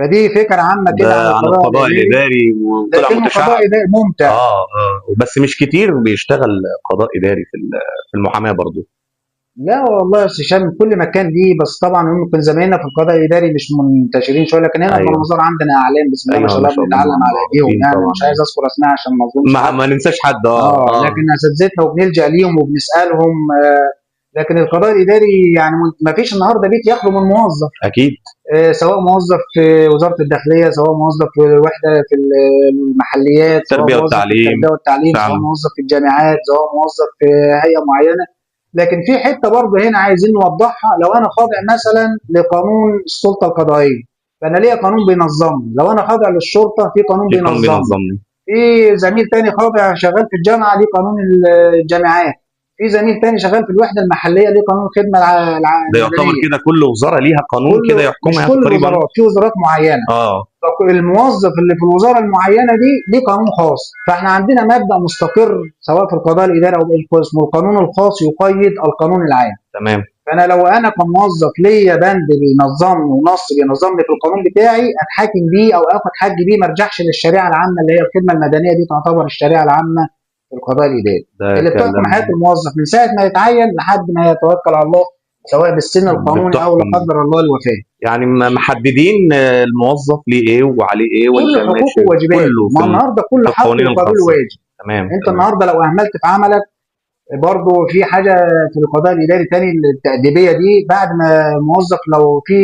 فدي فكره عامه كده عن ده عن القضاء القضاء الاداري. الاداري وطلع لكنه قضاء متشعب. اداري ممتع. بس مش كتير بيشتغل قضاء اداري في المحاماه برضو. لا والله يا استاذ هشام، كل مكان ليه، بس طبعا ممكن زمايلنا في القضاء الاداري مش منتشرين شويه، لكن هنا في ايوه، المنظار عندنا اعلام بسم الله ما ايوه، شاء ما الله شاء الله، بنتعلم على ايديهم، معروفين يعني طبعا. مش عايز اذكر اسماء عشان ما اظلمش حد. ما ننساش حد. لكن اساتذتنا وبنلجا ليهم وبنسالهم. لكن القضاء الاداري يعني ما فيش النهارده بيت يخلو من موظف. اكيد. سواء موظف في وزاره الداخليه، سواء موظف في وحده في المحليات، سواء التربيه موظف في والتعليم. التربيه والتعليم، سواء فعلا. موظف في الجامعات، سواء موظف في هيئه معينه. لكن في حته برضه هنا عايزين نوضحها، لو انا خاضع مثلا لقانون السلطه القضائيه، فانا ليا قانون بينظمني. لو انا خاضع للشرطه في قانون في قانون بينظمني. بينظمني. في زميل تاني خاضع شغال في الجامعه ليه قانون الجامعات. في زميل تاني شغال في الوحده المحليه ليه قانون الخدمه ده يعتبر المدنيه. كده كل وزاره ليها قانون كل كده مش يحكمها كل تقريبا. الوزارات، في وزارات معينه اه. الموظف اللي في الوزاره المعينه دي ليه قانون خاص. فاحنا عندنا مبدا مستقر سواء في القضاء الاداري او اسمه القانون الخاص يقيد القانون العام. تمام. فانا لو انا كموظف ليا بند بينظمني ونص بينظمني في القانون بتاعي، اتحاكم بيه او اخد حق بيه، ما ارجعش للشريعه العامه اللي هي الخدمه المدنيه. دي تعتبر الشريعه العامه في القضاء الاداري ده اللي بتحكم حياه كلام. الموظف من ساعه ما يتعين لحد ما يتوكل على الله، سواء بالسن القانوني او لا بتحكم. قدر الله الوفاه. يعني محددين الموظف ليه ايه وعليه ايه كل ولا حقوقه ماشي وواجباته، كله ما النهارده كل في حق القوانين يقابله الخاصه. واجب. تمام، انت تمام. النهارده لو اهملت في عملك، برضه في حاجه في القضاء الاداري تاني، التاديبيه دي، بعد ما الموظف لو في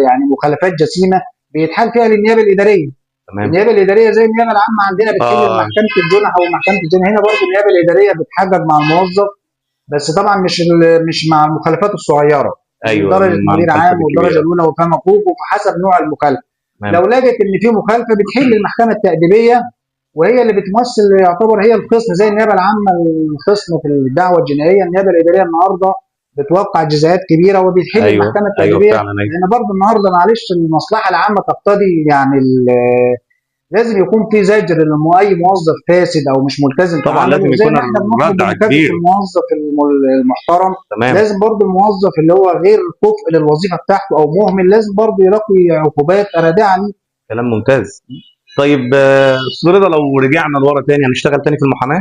يعني مخالفات جسيمه بيتحال فيها للنيابه الاداريه. تمام. النيابه الاداريه زي النيابه العامه عندنا بتحل اه. محكمه الجنح او محكمه الجنح، هنا برضه النيابه الاداريه بتحقق مع الموظف، بس طبعا مش مع المخالفات الصغيره، من ايوه، درجه مع مدير المخالفات عام والدرجه الكبيره. الاولى وفما فوق، وحسب نوع المخالفه. تمام. لو لقت ان في مخالفه بتحل المحكمه التاديبيه، وهي اللي بتمثل يعتبر هي الخصم زي النيابه العامه. الخصم في الدعوه الجنائيه، النيابه الاداريه النهارده بتوقع جزاءات كبيره وبتحل ايوه، المحكمه ايوه، التاديبيه. فعلا. ايوه. لان برضه النهارده معلش المصلحه العامه تقتضي يعني لازم يكون في زجر اي موظف فاسد او مش ملتزم في طبعا عمله، لازم زي يكون ما احنا بنطلب الردع بمكافاه كبير. الموظف المحترم. تمام. لازم برضه الموظف اللي هو غير كفء للوظيفه بتاعته او مهمل لازم برضه يلاقي عقوبات رادعه ليه. كلام ممتاز. طيب، استاذ رضا، لو رجعنا لورا تاني هنشتغل تاني في المحاماه؟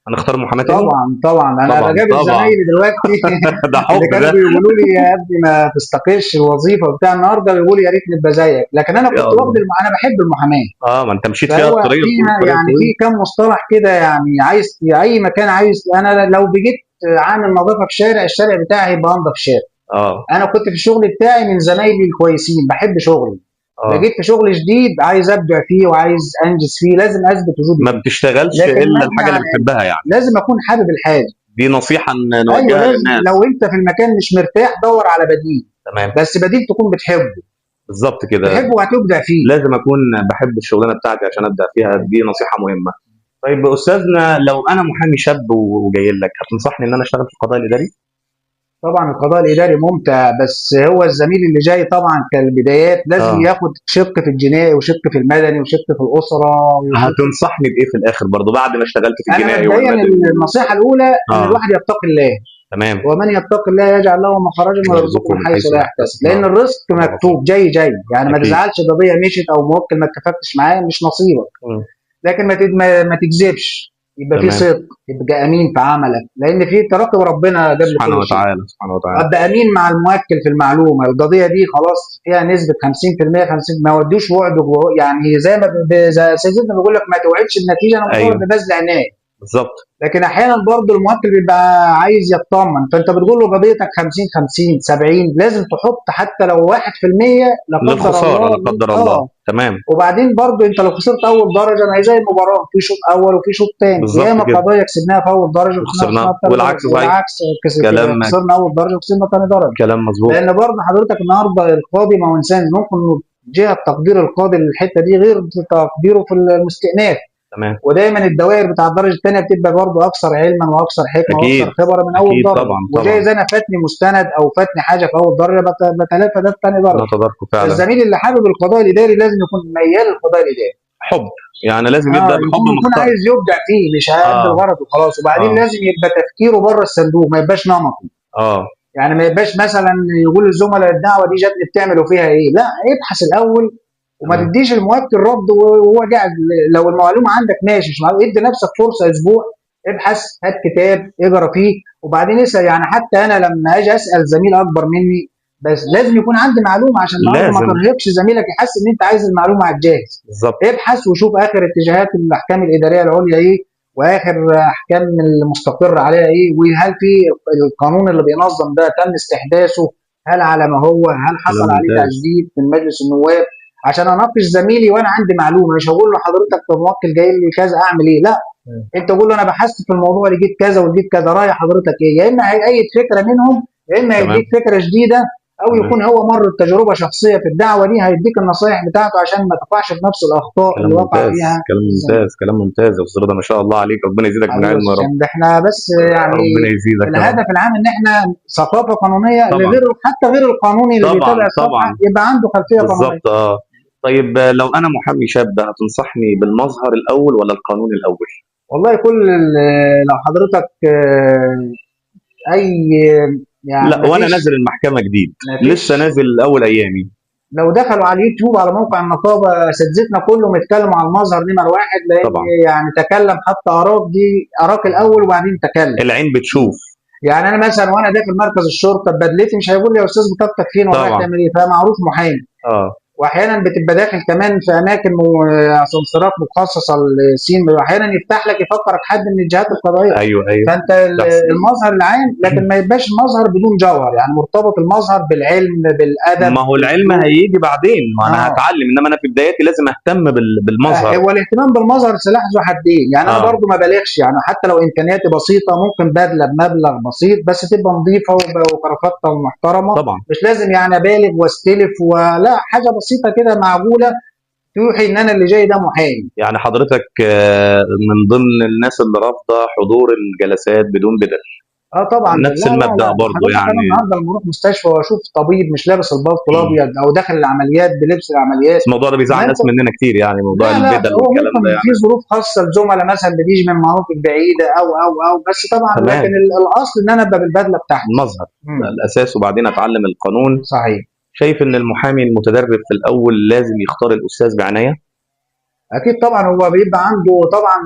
هنختار محاماه تاني؟ طبعا انا طبعا، بقابل طبعا. زمايلي دلوقتي ده اللي حب كانوا ده. بيقولوا لي يا ابني ما تستقيلش الوظيفه وبتاع، النهارده بيقولوا يا ريت نبقى زيك. لكن انا يا كنت الله. انا بحب المحاماه. ما انت مشيت فيها فهو الطريق فيها الطريق يعني في الطويل. كم مصطلح كده، يعني عايز اي مكان، عايز انا لو بقيت عامل نظافه في شارع، الشارع بتاعي هيبقى انضف شارع. اه. انا كنت في الشغل بتاعي من زمايلي الكويسين، بحب شغلي. اه. بقيت في شغل جديد عايز ابدع فيه وعايز انجز فيه، لازم اثبت وجودي ما فيه. بتشتغلش لكن الا مبني الحاجه اللي على بتحبها يعني. لازم اكون حابب الحاجه. دي نصيحه ايوه نوجهها لازم، للناس. لو انت في المكان مش مرتاح دور على بديل، تمام. بس بديل تكون بتحبه. بالظبط كده. تحبه وهتبدع فيه. لازم اكون بحب الشغلانه بتاعتي عشان ابدا فيها. دي نصيحه مهمه. طيب استاذنا، لو انا محامي شاب وجاي لك، هتنصحني ان انا اشتغل في القضاء الاداري؟ طبعا القضاء الاداري ممتع، بس هو الزميل اللي جاي طبعا كالبدايات لازم اه. ياخد شق في الجنائي وشق في المدني وشق في الاسره وشق. هتنصحني بايه في الاخر برضو بعد ما اشتغلت في انا الجنائي مبدئيا والمدني النصيحه الاولى ان اه. الواحد يتقي الله. تمام. ومن يتقي الله يجعل له مخرجا ويرزقه ويرزقه من من حيث حيث لا لا يحتسب، يحتسب. لان الرزق صدق الله. مكتوب جاي جاي. يعني ما اكيد. تزعلش قضيه مشيت او موكل ما اتفقتش معاه، مش نصيبك. مم. لكن ما تكذبش، يبقى في تمام. صدق، يبقى امين في عملك، لان في تراقب ربنا قبل سبحانه كل شيء. وتعالى، سبحانه وتعالى. ابقى امين مع الموكل في المعلومه، القضيه دي خلاص فيها نسبه 50% 50، ما ودوش وعد يعني زي ما سيدنا بيقول لك ما توعدش النتيجه، انا مطالب ايوه، ببذل عنايه. بالظبط. لكن احيانا برضه الموكل بيبقى عايز يطمن، فانت بتقول له قضيتك 50 50 70، لازم تحط حتى لو 1% لا قدر للخساره لا الله. قدر الله. تمام. وبعدين برضه انت لو خسرت اول درجه، ما هي زي المباراه، في شوط اول وفي شوط ثاني، بالظبط ياما كده. قضايا كسبناها في اول درجه وخسرناها وخسرناه في ثاني درجه، والعكس صحيح. والعكس كلام خسرنا اول درجه وخسرنا ثاني درجه. كلام مظبوط. لان برضه حضرتك النهارده القاضي ما هو انسان، ممكن جهه تقدير القاضي للحته دي غير تقديره في المستئناف. تمام. ودايما الدوائر بتاع الدرجه الثانيه بتبقى برضه اكثر علما واكثر حكمه اكيد، واكثر خبره من اول اكيد. درجه. طبعا، وجايز طبعا. انا فاتني مستند او فاتني حاجه في اول درجه بتلافى ده في ثاني درجه. انا تداركه فعلا. فالزميل اللي حابب القضاء الاداري لازم يكون ميال للقضاء الاداري. حب. يعني لازم يبدا بحب يكون مختار. عايز يبدع فيه، مش قد اه. الغرض وخلاص. وبعدين اه. لازم يبقى تفكيره بره الصندوق، ما يبقاش نمطي. اه. يعني ما يبقاش مثلا يقول للزملاء الدعوه دي جاتني بتعملوا فيها ايه، لا، ابحث الاول وما تمام. تديش الموكل رد وهو قاعد. لو المعلومه عندك ماشي، مش معلومة، ادي نفسك فرصه اسبوع، ابحث، هات كتاب اقرا فيه، وبعدين اسال. يعني حتى انا لما اجي اسال زميل اكبر مني، بس لازم يكون عندي معلومه عشان النهارده ما لازم. ترهقش زميلك يحس ان انت عايز المعلومه على الجاهز. بالظبط. ابحث وشوف اخر اتجاهات الاحكام الاداريه العليا ايه، واخر احكام المستقر عليها ايه، وهل في القانون اللي بينظم ده تم استحداثه، هل على ما هو، هل كلام حصل عليه ممتاز. تجديد من مجلس النواب، عشان اناقش زميلي وانا عندي معلومه. مش هقول له حضرتك الموكل جاي لي كذا اعمل ايه، لا، انت قول له انا بحثت في الموضوع لقيت كذا ولقيت كذا، راي حضرتك ايه؟ يا اما هيأيد فكره منهم، يا اما تمام. هيديك فكره جديده، او تمام. يكون هو مر بتجربه شخصيه في الدعوه دي، هيديك النصائح بتاعته عشان ما تقعش في نفس الاخطاء كلام اللي وقع ممتاز. فيها كلام الزميل. ممتاز. كلام ممتاز يا استاذ رضا، ما شاء الله عليك، ربنا يزيدك من حبيبي علم يا رب. عشان ده احنا بس يعني ربنا يزيدك يا رب. الهدف العام ان احنا ثقافه قانونيه طبعا. لغير، حتى غير القانوني اللي طبعا. بيتابع الصفحه طبعا. يبقى عنده خلفيه قانونيه. بالظبط. اه. طيب لو انا محامي شاب هتنصحني بالمظهر الاول ولا القانون الاول؟ والله لو حضرتك اي يعني لا، وانا مفيش نازل المحكمه جديد، مفيش لسه نازل اول ايامي. لو دخلوا على اليوتيوب على موقع النقابه اساتذتنا كلهم اتكلموا على المظهر نمر واحد، لان طبعا. يعني تكلم حتى اراك دي اراك الاول وبعدين تكلم. العين بتشوف. يعني انا مثلا وانا داخل مركز الشرطه بدلتي مش هيقول لي يا استاذ بطاقتك فين ولا رايح طبعا. تعمل ايه، فمعروف محامي. اه. واحيانا بتبقى داخل كمان في اماكن اسانسيرات مخصصه للسين، واحيانا يفتح لك يفكرك حد من الجهات القضائيه. ايوه ايوه. فانت تحصل. المظهر العام، لكن ما يبقاش المظهر بدون جوهر، يعني مرتبط المظهر بالعلم بالادب ما هو العلم بالسلوك. هيجي بعدين، ما انا اه هتعلم، انما انا في بدايتي لازم اهتم بالمظهر. هو الاهتمام بالمظهر سلاح ذو حدين. يعني انا اه. برضو ما بلغش، يعني حتى لو امكانياتي بسيطه ممكن بدله بمبلغ بسيط بس تبقى نظيفه وكرافتة ومحترمه. طبعا. مش لازم يعني ابالغ واستلف، ولا حاجه بسيطه كده معقوله توحي ان انا اللي جاي ده محامي. يعني حضرتك من ضمن الناس اللي رافضه حضور الجلسات بدون بدل. اه طبعا، نفس لا لا المبدأ لا، برضو حضرتك انا يعني. النهارده لما اروح مستشفى واشوف طبيب مش لابس البلطو الابيض او داخل العمليات بلبس العمليات، بس الموضوع ده ما بيزعل انت ناس مننا كتير، يعني موضوع لا لا، البدل هو والكلام ممكن ده في يعني. ظروف خاصه الزملاء مثلا بتيجي من مناطق بعيده او بس طبعا، تمام. لكن الاصل ان انا ابقى بالبدله بتاعتي. المظهر ده مم. الاساس، وبعدين اتعلم القانون. صحيح. شايف ان المحامي المتدرب في الاول لازم يختار الاستاذ بعنايه. اكيد طبعا، هو بيبقى عنده طبعا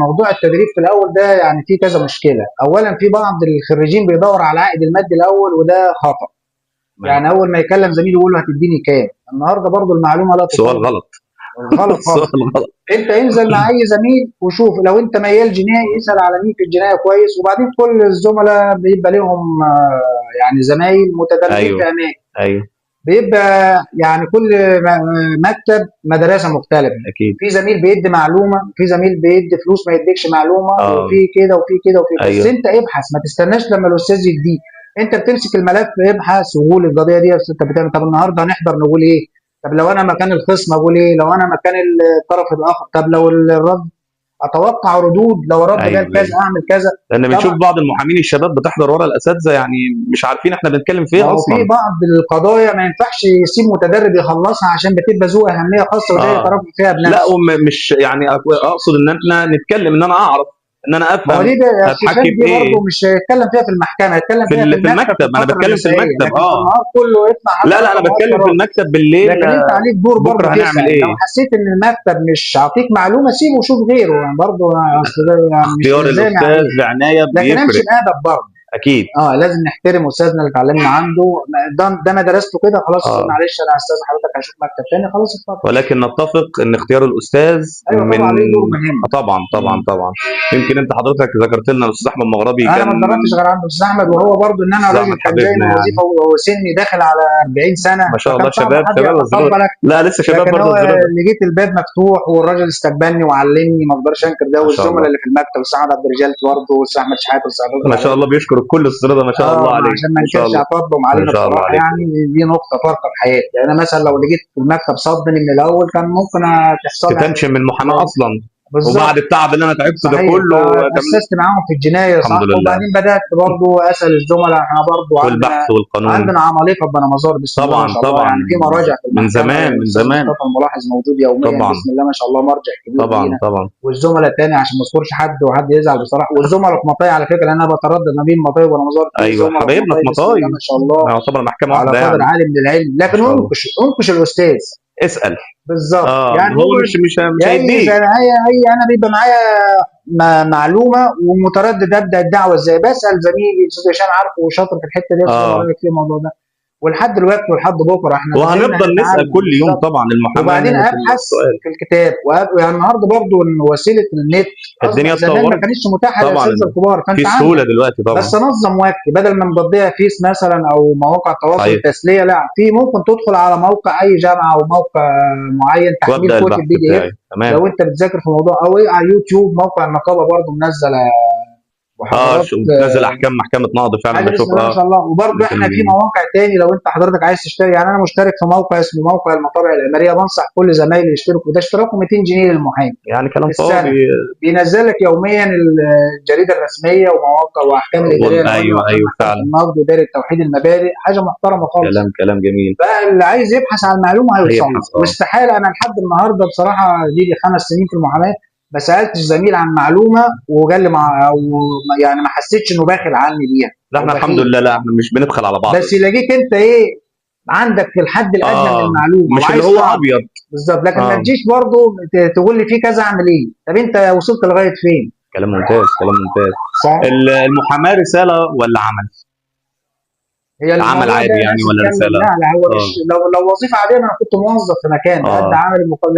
موضوع التدريب في الاول ده يعني فيه كذا مشكله. اولا في بعض الخريجين بيدور على العائد المادي الاول، وده خطا. تمام. يعني اول ما يكلم زميله يقول له هتديني كام، النهارده برضو المعلومه لا سؤال تصدق. غلط. غلط خالص. سؤال غلط. انت انزل مع اي زميل وشوف، لو انت ميال جنائي اسال على مين في الجنايه كويس، وبعدين كل الزملاء بيبقى لهم يعني زمايل متدربين في ايوه اماكن، ايوه. بيبقى يعني كل مكتب مدرسه مختلفه. اكيد. في زميل بيدي معلومه، في زميل بيدي فلوس ما يديكش معلومه، اه. وفي كده وفي كده وفي كده. بس ايوه. انت ابحث، ما تستناش لما الاستاذ يديك، انت بتمسك الملف ابحث وقول القضيه دي انت بتعمل. طب النهارده هنحضر نقول ايه؟ طب لو انا مكان الخصم اقول ايه؟ لو انا مكان الطرف الاخر، طب لو الرد اتوقع ردود، لو الرد ايوه قال كذا ايوه. اعمل كذا. لان بنشوف طبعا بعض المحامين الشباب بتحضر ورا الاساتذه، يعني مش عارفين احنا بنتكلم في ما ايه هو في اصلا. بعض القضايا ما ينفعش يسيب متدرب يخلصها عشان بتبقى ذو اهميه خاصه وده اه. يتربى فيها لا، بنفسه. مش يعني اقصد ان احنا نتكلم، ان انا اعرف، ان انا ما هو افهم دي هتحكي استشهاد في دي ايه. برضه مش هيتكلم فيها في المحكمه، هيتكلم فيها في في المكتب في المكتب، انا الفتره بتكلم في المسائيه، المكتب. لكن في اه. النهار كله يطلع لا حتى لا، في انا بتكلم في المؤخرات. المكتب بالليل. لكن انت عليك دور برضه بكره هنعمل تسال، ايه. لو حسيت ان المكتب مش هيعطيك معلومه سيبه وشوف غيره، يعني برضه اصل ده يعني مش اختيار الزامي الاستاذ عليك، بعنايه لكن امشي بيفرق. بادب برضه. اكيد. لازم نحترم استاذنا اللي اتعلمنا عنده. ده ما درسته كده خلاص، اه. معلش انا استاذ حضرتك هشوف مكتب تاني خلاص اتفضل. ولكن نتفق ان اختيار الاستاذ ايوه من طبعا عليه دور مهم. طبعا طبعا طبعا. يمكن انت حضرتك ذكرت لنا الاستاذ احمد مغربي انا كان ما من اتدربتش غير عند الاستاذ احمد، وهو برضه ان انا الاستاذ راجل احمد كان جاي حبيبنا من يعني. وظيفه وسني داخل على 40 سنه، ما شاء فكان الله، صعب شباب حد شباب الزرار. يتقبلك. لا لسه شباب لكن برضه هو الزرار. لقيت الباب مفتوح والراجل استقبلني وعلمني، ما اقدرش انكر ده. ما شاء والزملاء الله. اللي في المكتب السعد عبد الرجال برضه، والاستاذ احمد شحاته والاستاذ عبد ما شاء العزيز. الله، بيشكر الكل الزرار ده، ما شاء الله عليه. عشان ما ما شاء نكرش الله. اعتراضهم ما علينا شاء الله بصراحه، عليك. يعني دي نقطه فارقه في حياتي. يعني انا مثلا لو لقيت في المكتب صدني من الاول كان ممكن تحصل لي تتنشن من المحاماه اصلا. وبعد بالظبط. التعب اللي انا تعبته ده صحيح، كله كمان. فأسست معاهم في الجناية الحمد صح، لله. وبعدين بدأت برضه أسأل الزملاء. احنا برضه والبحث والقانون. عندنا عمالقة بني مزار بسم الله طبعا ما شاء الله، طبعا. يعني في مراجع في من المحكمة. زمان من الأستاذ زمان. مصطفى الملاحظ موجود يوميا طبعا بسم الله ما شاء الله، مرجع كبير طبعا لينا. طبعا. والزملاء التاني عشان ما اذكرش حد وحد يزعل بصراحة، والزملاء في مطاي على فكرة، أنا بتردد ما بين مطاي وبني مزار، في ايوه، زملاء في حبايبنا مطاي في بسم الله مطاي. ما شاء الله يعتبر محكمه وعلى واحده قدر يعني. عالي من العلم. ما لكن شاء الله. انقش الأستاذ، اسال. بالظبط. اه يعني هو مش هيديك. هي انا بيبقى معايا معلومه ومتردد ابدا الدعوه ازاي، بسال زميلي الاستاذ هشام عارفه وشاطر في الحته دي، يا استاذ اه رايك في الموضوع ده، ولحد دلوقتي ولحد بكره احنا ما زلنا وهنفضل نسال نتعلم. كل يوم بالظبط. طبعا، المحاماه وبعدين مهنه ابحث السؤال. في الكتاب يعني النهارده برضو ان وسيله النت الدنيا اصبح زمان ما اتطورت كانتش متاحه طبعا، للاساتذه الكبار، في فانت سهوله عندك دلوقتي طبعا. بس انظم وقتي بدل ما مقضيها فيس مثلا او مواقع التواصل صحيح. التسليه، لا، في ممكن تدخل على موقع اي جامعه او موقع معين تحميل وابدا كتب البحث PDF بتاعي تمام. لو انت بتذاكر في موضوع، او ايه على يوتيوب موقع النقابه برضو منزله اه محاضرات بتنزل احكام محكمه نقض فعلا، حاجه بسم بشوف الله ما اه. شاء الله. وبرضه احنا في لكن مواقع تاني لو انت حضرتك عايز تشتري، يعني انا مشترك في موقع اسمه موقع المطابع الاماريه، بنصح كل زمايلي يشتركوا، ده اشتراكه 200 جنيه للمحامي يعني كلام في السنه، فاضي. بينزل لك يوميا الجريده الرسميه ومواقع واحكام الاداريه العليا ايوه واحكام ايوه محكمه فعلا. النقد واداره توحيد المبادئ، حاجه محترمه خالص. كلام جميل. فاللي عايز يبحث عن المعلومه هيوصل له، هيبحث اه. واستحاله انا لحد النهارده بصراحه لي 5 سنين في المحاماه ما سالتش زميل عن معلومه وقال لي او يعني ما حسيتش انه باخل عني بيها لا او احنا الحمد بخيل، لله، لا احنا مش بندخل على بعض. بس يلاقيك انت ايه عندك الحد الادنى من اه المعلومه مش اللي وعايز هو تعرف. ابيض. بالظبط. لكن ما اه تجيش برضه تقول لي في كذا اعمل ايه، طب انت وصلت لغايه فين؟ كلام ممتاز، كلام ممتاز. صح. المحاماه رساله ولا عمل؟ هي عمل الموضوع ده عادي يعني ناس ولا تكمل، رساله؟ لا لا، هو مش اه لو وظيفه عاديه انا كنت موظف في مكان بأدي اه عمل